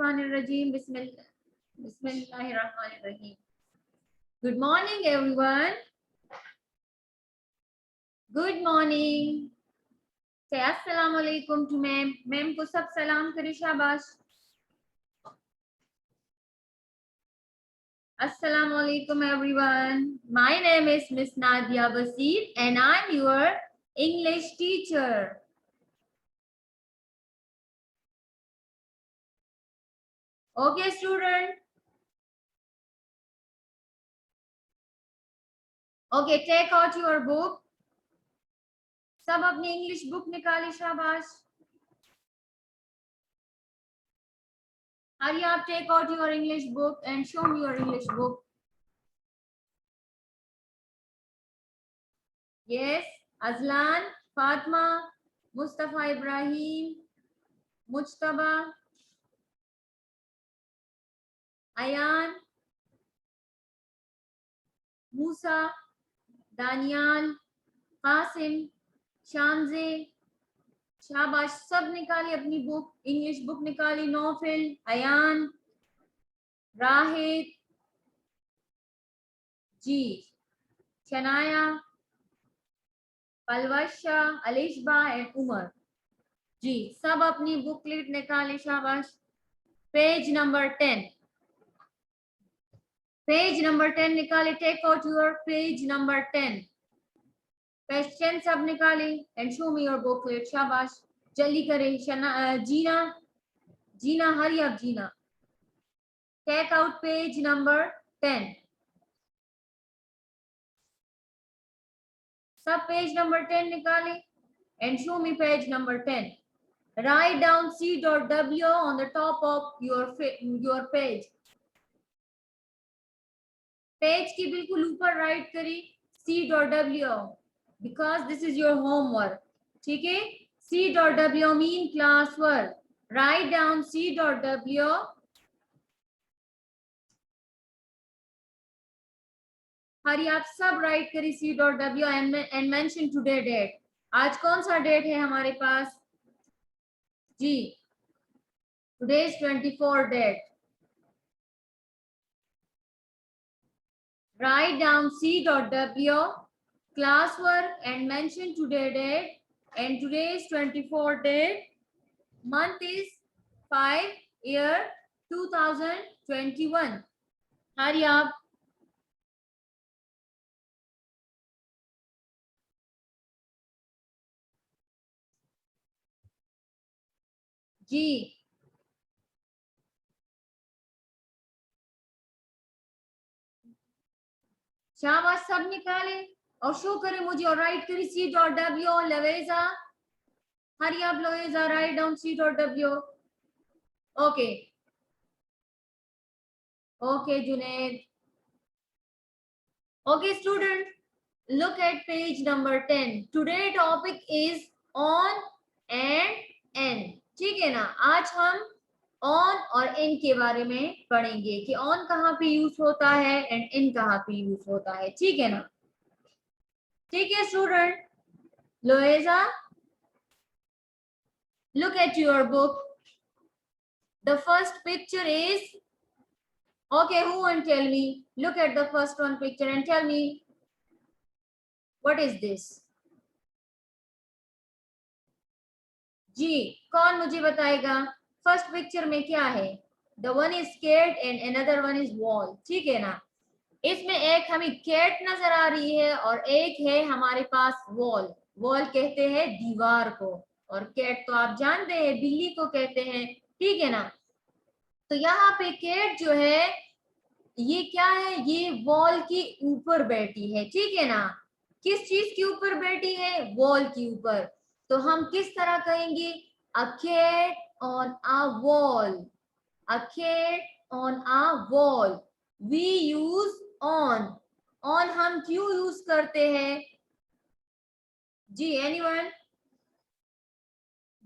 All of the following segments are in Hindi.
Minesh Bismillahirrahmanirrahim. Good morning, everyone. Good morning. Say assalamu alaikum to ma'am. Ma'am को सब सलाम करे शाबाश. Assalamu alaikum, everyone. My name is Miss Nadia Basir and I'm your English teacher. Okay, student. Okay, take out your book. सब अपनी इंग्लिश बुक निकाली शाबाश. Hurry up, take out your English book and show me your English book. Yes, Azlan, Fatma, Mustafa Ibrahim, Mujtaba, Ayan, Musa, Daniel, Qasim, Shamze, शाबाश. सब निकाली अपनी बुक, इंग्लिश बुक निकाली. नौफिल, अयान, राहिद, जी, शनाया, पलवशा, अलिशबा एंड उमर. जी, सब अपनी बुकलेट निकाली शाबाश. Page number 10. पेज नंबर 10 निकाले. Take out your page number 10. Question सब निकाले and show me your booklet. शाबाश, जल्दी करें. Jeena, Jeena, hurry up Jeena. Take out page number 10. सब पेज नंबर 10 निकाले and show me page number 10. Write down C.W on the top of your page. Page की बिल्कुल ऊपर राइट करी C.W because this is your homework. ठीक है. C.W mean class work. Write down C.W. हरी आप सब राइट करी C.W and mention today date. आज कौन सा डेट है हमारे पास जी? Today is 24 date. Write down C.W classwork and mention today date. And today is 24 date. Month is 5, year 2021. Hurry up. जी, शाबाश. सब निकाले और शो करे मुझे और राइट करी C.W. Laveja, hurry up Laveja, write down C.W. Okay okay Junaid. Okay student, look at page number 10. Today topic is on and n. ठीक है ना. आज हम ऑन और इन के बारे में पढ़ेंगे कि ऑन कहाँ पे यूज होता है एंड इन कहाँ पे यूज होता है. ठीक है ना. ठीक है student. लोएजा, look at your book. The first picture is, okay, who won't tell me? Look at the first one picture and tell me what is this. जी, कौन मुझे बताएगा फर्स्ट पिक्चर में क्या है? The one is cat and another one is wall. ठीक है ना. इसमें एक हमें कैट नजर आ रही है और एक है हमारे पास वॉल. वॉल कहते हैं दीवार को और कैट तो आप जानते हैं बिल्ली को कहते हैं. ठीक है ना. तो यहाँ पे कैट जो है ये क्या है? ये वॉल के ऊपर बैठी है. ठीक है ना. किस चीज के ऊपर बैठी है? वॉल के ऊपर. तो हम किस तरह कहेंगे? A cat on a wall. A cat on a wall. We use on. On हम क्यों यूज करते हैं जी? Anyone?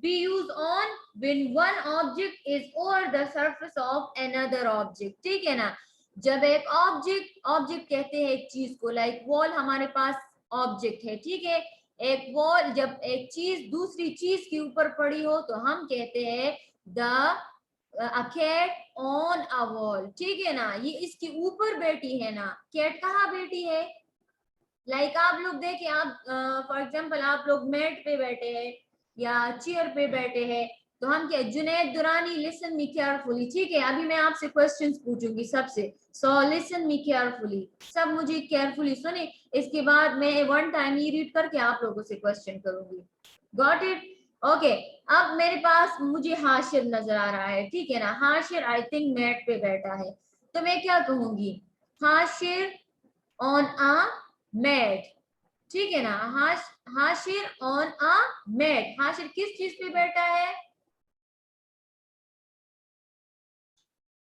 We use on when one object is over the surface of another object. ठीक है ना. जब एक ऑब्जेक्ट कहते हैं एक चीज को, लाइक वॉल हमारे पास ऑब्जेक्ट है. ठीक है. एक वॉल जब एक चीज दूसरी चीज के ऊपर पड़ी हो तो हम कहते हैं the a cat on a wall, ठीक है ना, ये इसके ऊपर बैठी है ना, कैट कहाँ बैठी है, लाइक आप लोग देखें, आप फॉर एग्जांपल आप लोग मैट पे बैठे हैं या चेयर पे बैठे हैं, तो हम क्या, Junaid Durrani listen me carefully, ठीक है, अभी मैं आपसे क्वेश्चंस पूछूंगी सबसे, सो लिसन मी केयरफुली, सब मुझे केयरफुली सुने, इसके बाद मैं वन टाइम ही रीड करके आप लोगों से क्वेश्चन करूंगी, गॉट इट, ओके। अब मेरे पास मुझे हाशिर नजर आ रहा है, ठीक है ना, हाशिर आई थिंक मैट पे बैठा है, तो मैं क्या कहूंगी, हाशिर ऑन अ मैट, ठीक है ना, Hashir on a mat, Hashir किस चीज पे बैठा है,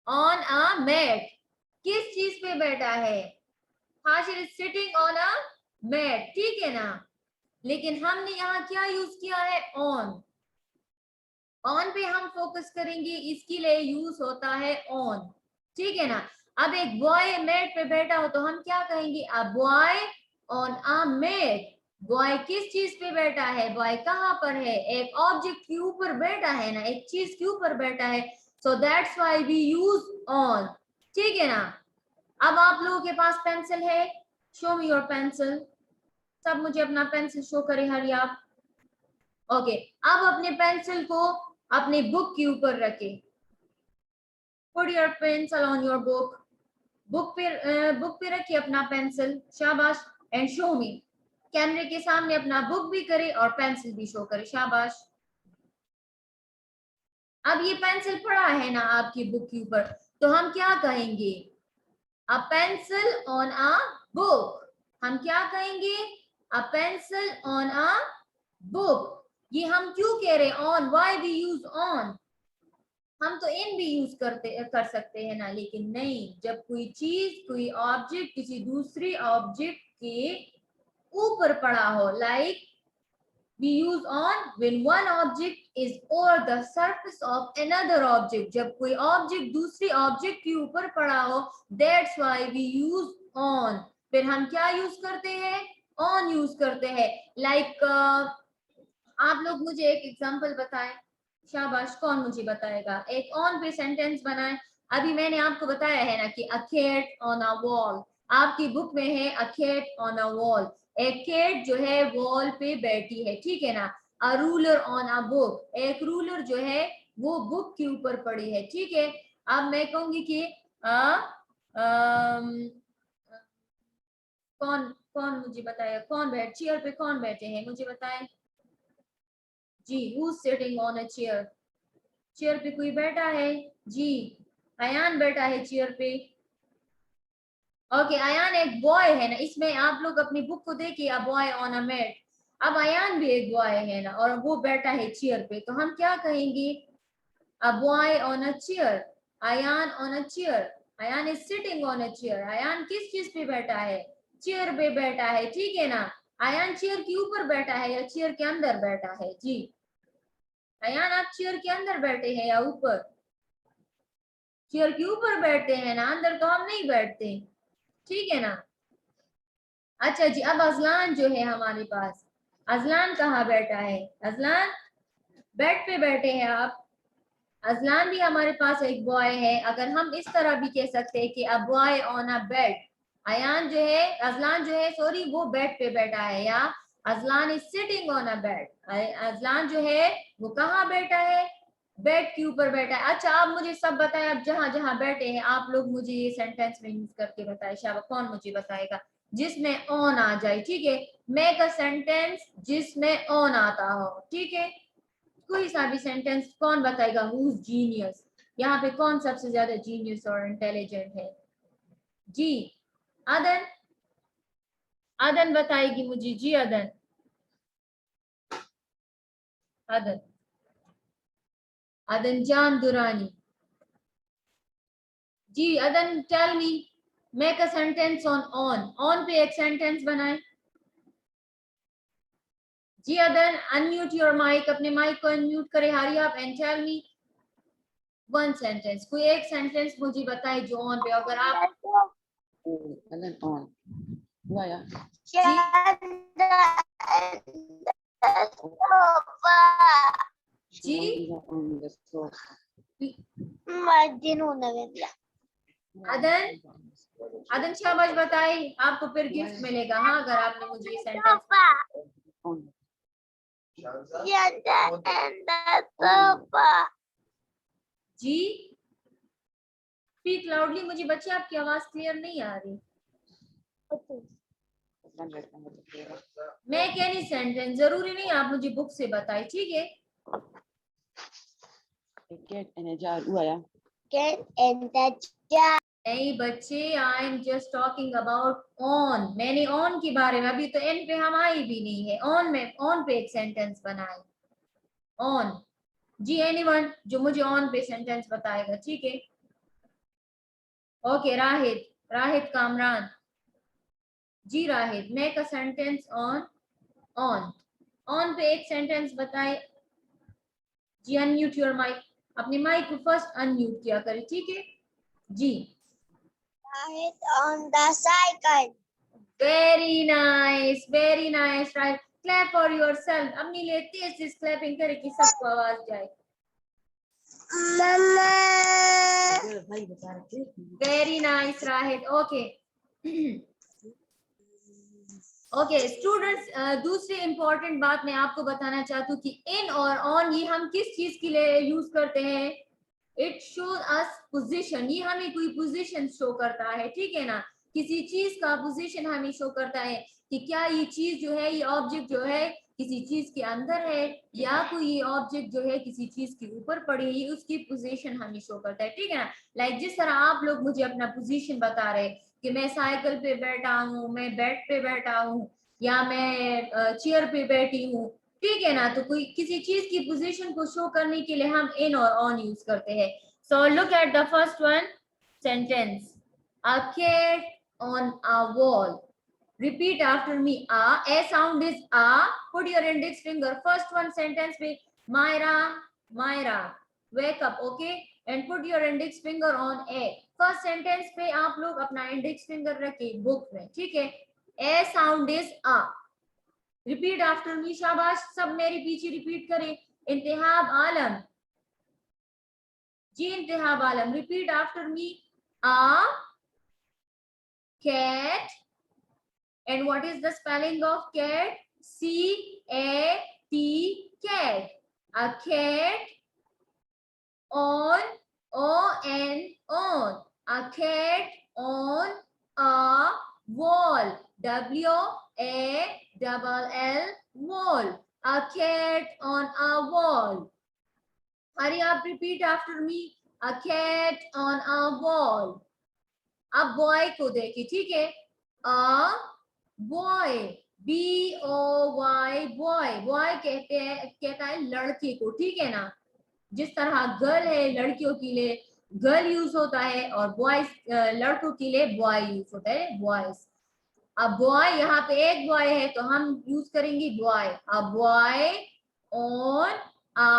ऑन अ मैट, किस चीज पे बैठा है, Hashir is sitting on a mat, ठीक है ना, लेकिन हमने यहाँ क्या यूज किया है, ऑन, ऑन पे हम फोकस करेंगे, इसके लिए यूज होता है ऑन, ठीक है ना। अब एक बॉय मैट पे बैठा हो तो हम क्या कहेंगे, a boy on a mat, boy किस चीज पे बैठा है, बॉय कहाँ पर है, एक ऑब्जेक्ट के ऊपर बैठा है ना, एक चीज के ऊपर बैठा है, so that's why we use on, ठीक है ना। अब आप लोगों के पास पेंसिल है, शो मी योर पेंसिल, सब मुझे अपना पेंसिल शो करे, हरी आप, ओके। अब अपने पेंसिल को अपने बुक के ऊपर रखे, put your pencil on your book, book पे रखिए अपना पेंसिल, शाबाश, एंड शो मी, कैमरे के सामने अपना बुक भी करे और पेंसिल भी शो करे, शाबाश। अब ये पेंसिल पड़ा है ना आपकी बुक के ऊपर, तो हम क्या कहेंगे, a pencil on a book, हम क्या कहेंगे, a pencil on a book, ये हम क्यों कह रहे हैं on, why we use on, हम तो इन भी यूज कर सकते हैं ना, लेकिन नहीं, जब कोई चीज, कोई ऑब्जेक्ट किसी दूसरी ऑब्जेक्ट के ऊपर पड़ा हो, like we use on when one object is over the surface of another object, जब कोई ऑब्जेक्ट दूसरी ऑब्जेक्ट के ऊपर पड़ा हो, that's why we use on, फिर हम क्या यूज करते हैं, on यूज करते हैं, लाइक आप लोग मुझे एक एग्जांपल बताएं, शाबाश, कौन मुझे बताएगा, एक ऑन पे सेंटेंस बनाएं, अभी मैंने आपको बताया है ना कि a cat on a wall, आपकी बुक में है a cat on a wall, एक कैट जो है वॉल पे बैठी है, ठीक है ना, a ruler on a book, एक रूलर जो है वो बुक के ऊपर पड़ी है, ठीक है। अब मैं कहूंगी कि कौन कौन मुझे बताएगा, कौन बैठ, चेयर पे कौन बैठे हैं, मुझे बताएं जी, who sitting on a chair, chair पे कोई बैठा है जी, अयान बैठा है चेयर पे, ओके, अयान एक बॉय है ना, इसमें आप लोग अपनी बुक को देखिए, a boy on a mat, अब अयान भी एक बॉय है ना और वो बैठा है चेयर पे, तो हम क्या कहेंगे, a boy on a chair, Ayan on a chair, Ayan is sitting on a chair, Ayan किस चीज पे बैठा है, चेयर पे बैठा है, ठीक है ना, अयान चेयर के ऊपर बैठा है या चेयर के अंदर बैठा है जी, अयान आप चेयर के अंदर बैठे हैं या ऊपर, चेयर के ऊपर बैठते हैं ना, अंदर तो हम नहीं बैठते, ठीक है ना। अच्छा जी, अब अजलान जो है हमारे पास, अजलान कहाँ बैठा है, अजलान बेड पे बैठे हैं आप, अजलान भी हमारे पास एक बॉय है, अगर हम इस तरह भी कह सकते हैं कि a boy on a bed, Ayan जो है, अजलान जो है सॉरी, वो बेड पे बैठा है, या Azlan is sitting on a bed, Azlan जो है वो कहाँ बैठा है, बेड के ऊपर बैठा है। अच्छा आप मुझे सब बताएं, अब जहां जहां बैठे हैं आप लोग मुझे ये सेंटेंस में यूज करके बताएं, शाबाश, कौन मुझे बताएगा जिसमें ऑन आ जाए, ठीक है, मेक अ सेंटेंस जिसमें ऑन आता हो, ठीक है, कोई सा भी सेंटेंस, कौन बताएगा, हु इज जीनियस, यहाँ पे कौन सबसे ज्यादा जीनियस और इंटेलिजेंट है जी, अदन, अदन बताएगी मुझे जी, अदन, अदन, अदन जान Durrani ji, Adan tell me, make a sentence on on, on पे एक सेंटेंस बनाए जी, अदन अनम्यूट योर माइक, अपने माइक को अनम्यूट करे, hurry up, and tell me one sentence, कोई एक सेंटेंस मुझे बताए जो ऑन पे, अगर आप अदन ऑन हुआ या जी, जी on the sofa. अदन अदन शाबाश बताई, आपको फिर गिफ्ट मिलेगा हाँ अगर आपने मुझे ये सेंटेंस। On. जी स्पीक लाउडली, मुझे बच्चे आपकी आवाज क्लियर नहीं आ रही। मैं क्या नहीं सेंटेंस जरूरी नहीं आप मुझे बुक से बताए, ठीक है। A cat and a jar. Uaya. नहीं बच्चे, I am just talking about on. मैंने ऑन के बारे में, अभी तो एन पे हम आई भी नहीं है, ऑन में ऑन पे एक सेंटेंस बनाए। ऑन जी, एनीवन जो मुझे ऑन पे सेंटेंस बताएगा, ठीक है। Okay Rahid, Rahid Kamran ji. Rahid make a sentence on on. On पे एक सेंटेंस बताए जी। अनम्यूट योर माइक, अपनी माइक को फर्स्ट अनम्यूट किया करें, ठीक है जी। On the cycle. Very nice right. Clap for yourself, अपनी लिए तेज से क्लैपिंग करे कि सबको आवाज जाए। Mama. Very nice Rahid. Okay okay students, दूसरी इंपॉर्टेंट बात मैं आपको बताना चाहती हूँ कि इन और ऑन ये हम किस चीज के लिए यूज करते हैं। इट शोज अस पोजीशन, ये हमें कोई पोजीशन शो करता है, ठीक है ना। किसी चीज का पोजीशन हमें शो करता है कि क्या ये चीज जो है, ये ऑब्जेक्ट जो है किसी चीज के अंदर है या कोई ये ऑब्जेक्ट जो है किसी चीज के ऊपर पड़ी है, ये उसकी पोजीशन हमें शो करता है, ठीक है ना। लाइक जिस तरह आप लोग मुझे अपना पोजीशन बता रहे कि मैं साइकिल पे बैठा हूँ, मैं बेड पे बैठा हूँ या मैं चेयर पे बैठी हूँ, ठीक है ना। तो कोई किसी चीज की पोजीशन को शो करने के लिए हम इन और ऑन यूज करते हैं। So look at the first one sentence, a cat on a wall. Repeat after me, a sound is a, put your index finger first one sentence पे Myra, Myra wake up, okay, and put your index finger on a। First sentence पे आप लोग अपना इंडेक्स फिंगर रखे बुक में, ठीक है। a sound is a, repeat after me, शाबाश सब मेरे पीछे रिपीट करें। Intehab Alam ji, Intehab Alam repeat after me, a cat, and what is the spelling of cat? C-A-T, cat. A cat on, O-N, on. A cat on a wall, W-A-L-L, wall. A cat on a wall. Hurry up, repeat after me. A cat on a wall. अब बॉय को देखिए, ठीक है। A boy, B-O-Y, boy. Boy कहते हैं, कहता है लड़के को, ठीक है ना। जिस तरह गर्ल है लड़कियों के लिए गर्ल यूज होता है और बॉयज लड़कों के लिए बॉय यूज होता है, बॉयज। अब बॉय, यहाँ पे एक बॉय है तो हम यूज करेंगे boy. A boy on a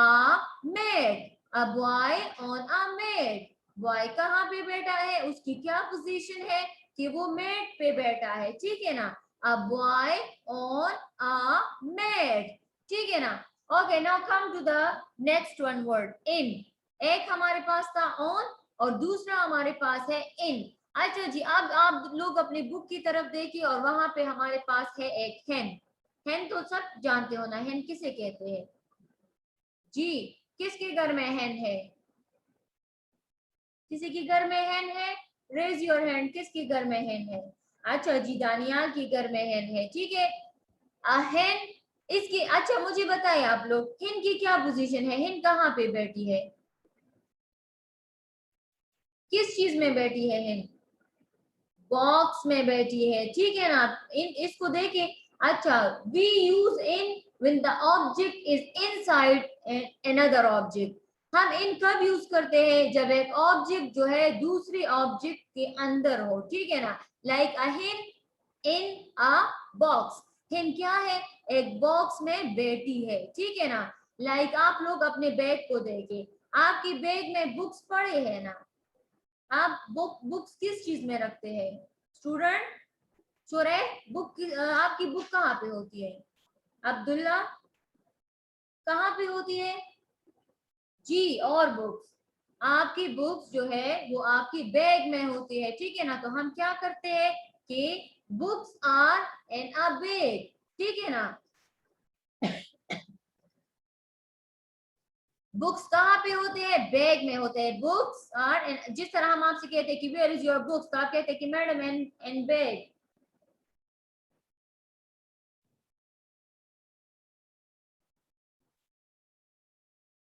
made, a boy on a made. Boy कहाँ पे बैठा है, उसकी क्या पोजीशन है कि वो मेड पे बैठा है, ठीक है ना। A boy on a maid, ठीक है ना। Okay now come to the next one word, in. एक हमारे पास था ऑन और दूसरा हमारे पास है इन। अच्छा जी, अब आप लोग अपनी बुक की तरफ देखिए और वहां पे हमारे पास है एक हेन। हेन तो सब जानते हो ना, हेन किसे कहते हैं जी। किसके घर में हेन है, किसी के घर में हेन है, रेज योर हैंड, किसके घर में हेन है। अच्छा जी, दानियाल के घर में हेन है, ठीक है। हेन इसकी, अच्छा मुझे बताइए आप लोग, हेन की क्या पोजीशन है, हेन कहाँ पे बैठी है, किस चीज में बैठी है हेन, बॉक्स में बैठी है, ठीक है ना। इन इसको देखें। अच्छा, we use in when the object is inside another object. हम इन कब यूज करते हैं, जब एक ऑब्जेक्ट जो है दूसरी ऑब्जेक्ट के अंदर हो, ठीक है ना। लाइक अ हिन इन अ बॉक्स। हिन क्या है, एक बॉक्स में बैठी है, ठीक है ना। लाइक आप लोग अपने बैग को देखें, आपकी बैग में बुक्स पड़े हैं ना। आप बुक्स किस चीज में रखते हैं स्टूडेंट, चोरे बुक आपकी बुक कहाँ पे होती है, अब्दुल्ला कहाँ पे होती है जी, और बुक्स आपकी बुक्स जो है वो आपकी बैग में होती है, ठीक है ना। तो हम क्या करते हैं कि books are in a bag, ठीक है ना। बुक्स कहाँ पे होते हैं, बैग में होते हैं। बुक्स आर, जिस तरह हम आपसे कहते हैं कि वेयर इज योर बुक्स, तो आप कहते हैं कि मैडम इन बैग।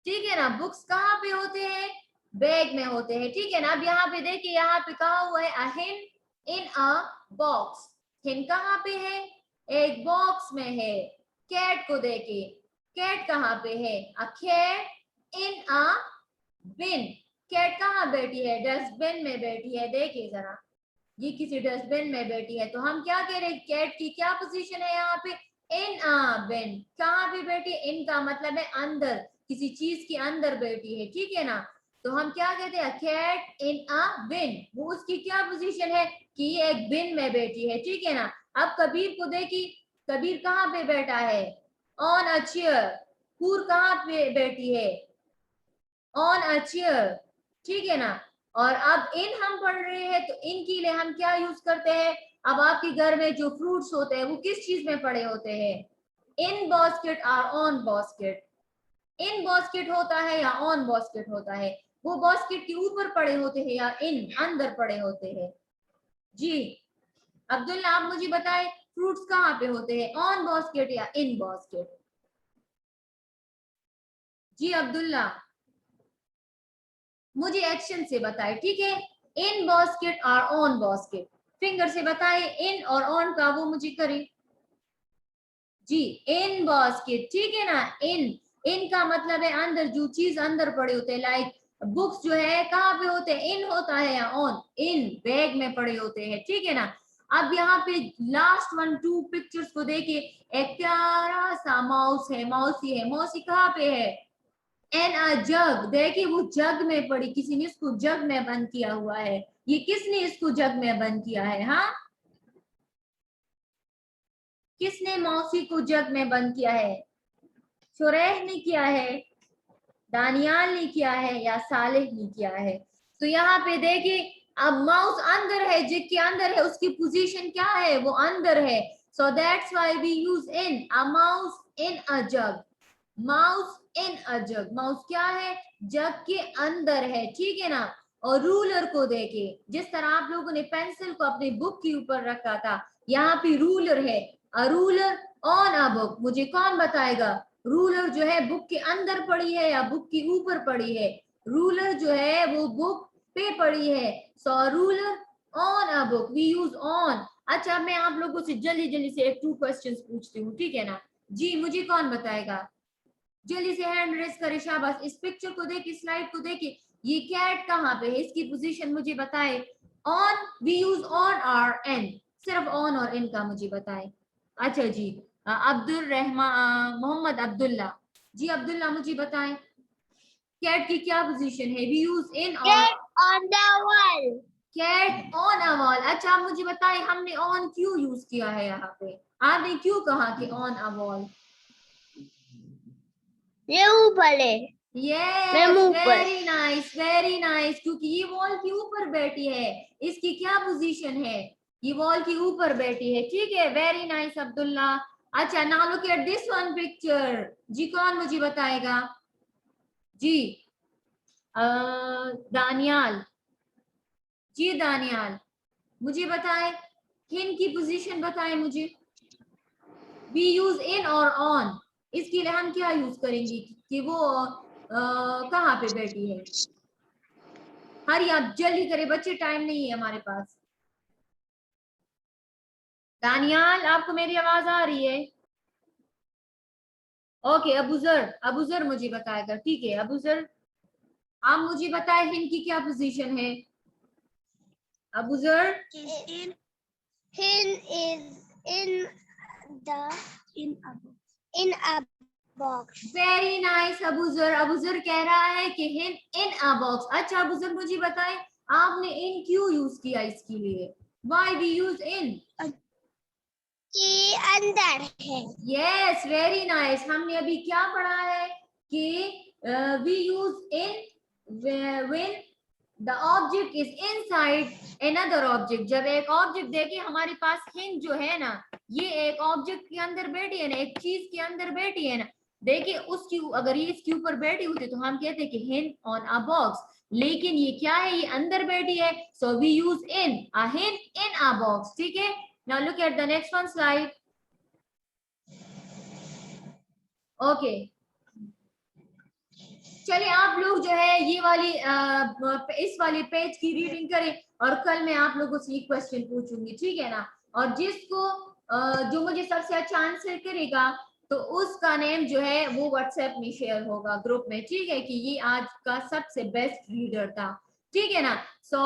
ठीक है ना, बुक्स कहाँ पे होते हैं, बैग में होते हैं, ठीक है ना। अब यहाँ पे देखिए, यहाँ पे कहा हुआ है अ हिन इन अ बॉक्स। हिन कहाँ पे है, एक बॉक्स में है। कैट को देखिए, कैट कहाँ पे है, a cat in a bin. Cat कहाँ बैठी है, डस्टबिन में बैठी है। देखिए जरा, ये किसी डस्टबिन में बैठी है। तो हम क्या कह रहे हैं, कैट की क्या पोजीशन है यहाँ पे, इन अ बिन। कहाँ पे बैठी है, इन का मतलब है अंदर, किसी चीज के अंदर बैठी है, ठीक है ना। तो हम क्या कहते हैं, कैट इन अ बिन। वो उसकी क्या पोजीशन है कि ये एक बिन में बैठी है, ठीक है ना। अब कबीर को देखी, कबीर कहाँ पे बैठा है, ऑन अ चेयर। हूर कहाँ पे बैठी है, ऑन अ चेयर, ठीक है ना। और अब इन हम पढ़ रहे हैं, तो इन के लिए हम क्या यूज करते हैं। अब आपके घर में जो फ्रूट्स होते हैं वो किस चीज में पड़े होते हैं, इन बास्केट और ऑन बास्केट। इन बास्केट होता है या ऑन बास्केट होता है, वो बास्केट के ऊपर पड़े होते हैं या इन अंदर पड़े होते हैं। जी अब्दुल्ला, आप मुझे बताएं, फ्रूट्स कहाँ पे होते हैं, ऑन बास्केट या इन बास्केट। जी अब्दुल्ला, मुझे एक्शन से बताए, ठीक है। इन बास्केट और ऑन बास्केट, फिंगर से बताए, इन और ऑन का वो मुझे करें। जी इन बास्केट, ठीक है ना। इन का मतलब है अंदर, जो चीज अंदर पड़े होते हैं। लाइक बुक्स जो है कहाँ पे होते हैं, इन होता है या ऑन, इन बैग में पड़े होते हैं, ठीक है ना। अब यहाँ पे लास्ट 1-2 पिक्चर्स को देखिए, एक प्यारा सा माउस है, मौसी है। मौसी कहाँ पे है, एन अ जग। देखिए वो जग में पड़ी, किसी ने इसको जग में बंद किया हुआ है। ये किसने इसको जग में बंद किया है, हाँ, किसने मौसी को जग में बंद किया है, शुरैह ने किया है, दानियाल ने किया है या सालेह ने किया है। तो यहाँ पे देखिए, अब माउस अंदर है, जग के अंदर है, उसकी पोजीशन क्या है, वो अंदर है। So that's why we use in, a mouse in a jug. Mouse in a jug, mouse क्या है, जग के अंदर है, ठीक है ना। और रूलर को देखिए, जिस तरह आप लोगों ने पेंसिल को अपनी बुक के ऊपर रखा था, यहाँ पे रूलर है, अ रूलर ऑन अ बुक। मुझे कौन बताएगा, रूलर जो है बुक के अंदर पड़ी है या बुक के ऊपर पड़ी है, रूलर जो है वो बुक पे पड़ी है। So ruler on a book, we use on. अच्छा, मैं आप लोगों से जल्दी जल्दी से एक 2 क्वेश्चंस पूछती हूँ, ठीक है ना। जी मुझे कौन बताएगा, जल्दी से हैंड रेस करे, शाबाश। इस पिक्चर को देखिए, स्लाइड को देखिए, ये कैट कहाँ पे है, इसकी पोजीशन मुझे बताए। ऑन, वी यूज ऑन और एन, सिर्फ ऑन और इन का मुझे बताए। अच्छा जी, अब्दुल रहमान, मोहम्मद अब्दुल्ला। जी अब्दुल्ला मुझे बताएं, कैट की क्या पोजीशन है, वी यूज इन और Get on the wall. Cat on a wall. अच्छा आप मुझे बताएं, हमने ऑन क्यों यूज किया है यहाँ पे, आपने क्यों कहा कि ऑन अ वॉल। ये ऊपर है, मैं यस, मुंह पर। Very nice, very nice. क्योंकि ये वॉल के ऊपर बैठी है, इसकी क्या पोजीशन है, ये वॉल के ऊपर बैठी है, ठीक है। Very nice Abdullah. अच्छा now look at this one picture. जी कौन मुझे बताएगा, जी दानियाल। जी दानियाल मुझे बताएं, हिन की पोजीशन बताएं मुझे। वी यूज इन और ऑन, इसके लिए हम क्या यूज करेंगे कि वो कहाँ पे बैठी है। हरी आप जल्दी करें बच्चे, टाइम नहीं है हमारे पास। दानियाल आपको मेरी आवाज आ रही है, ओके। अबूजर, अबूजर मुझे बताएगा, ठीक है। अबूजर आप मुझे बताए हिन की क्या पोजीशन है, Abuzar. Hin is in in a box. Very nice Abuzar. Abuzar कह रहा है कि हिन इन अ बॉक्स। अच्छा अबूजर मुझे बताएं, आपने इन क्यों यूज किया इसके लिए, व्हाई वी यूज इन। कि अंदर है। Yes very nice. हमने अभी क्या पढ़ा है कि we use in when the object is inside another object, जब एक ऑब्जेक्ट देखिए हमारे पास हिंज जो है ना, ये एक ऑब्जेक्ट के अंदर बैठी है ना, एक चीज के अंदर बैठी है ना, देखिए उसकी अगर ये इसके ऊपर बैठी होती तो हम कहते हैं कि हिन ऑन अ बॉक्स, लेकिन ये क्या है, ये अंदर बैठी है, सो वी यूज इन, अ हिन इन अ बॉक्स, ठीक है। Now look at the next one slide. Okay, चलिए आप लोग जो है ये वाली इस वाली पेज की रीडिंग करें और कल मैं आप लोगों से ये क्वेश्चन पूछूंगी, ठीक है ना। और जिसको जो मुझे सबसे अच्छा आंसर करेगा तो उसका नेम जो है वो व्हाट्सएप में शेयर होगा ग्रुप में, ठीक है, कि ये आज का सबसे बेस्ट रीडर था, ठीक है ना। सो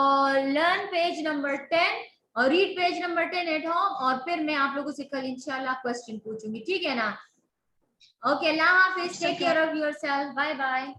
लर्न पेज नंबर 10 और read page number 10 at home, और फिर मैं आप लोगों से कल इंशाल्लाह क्वेश्चन पूछूंगी, ठीक है ना। ओके, अल्लाह हाफिज, take care of yourself, bye bye.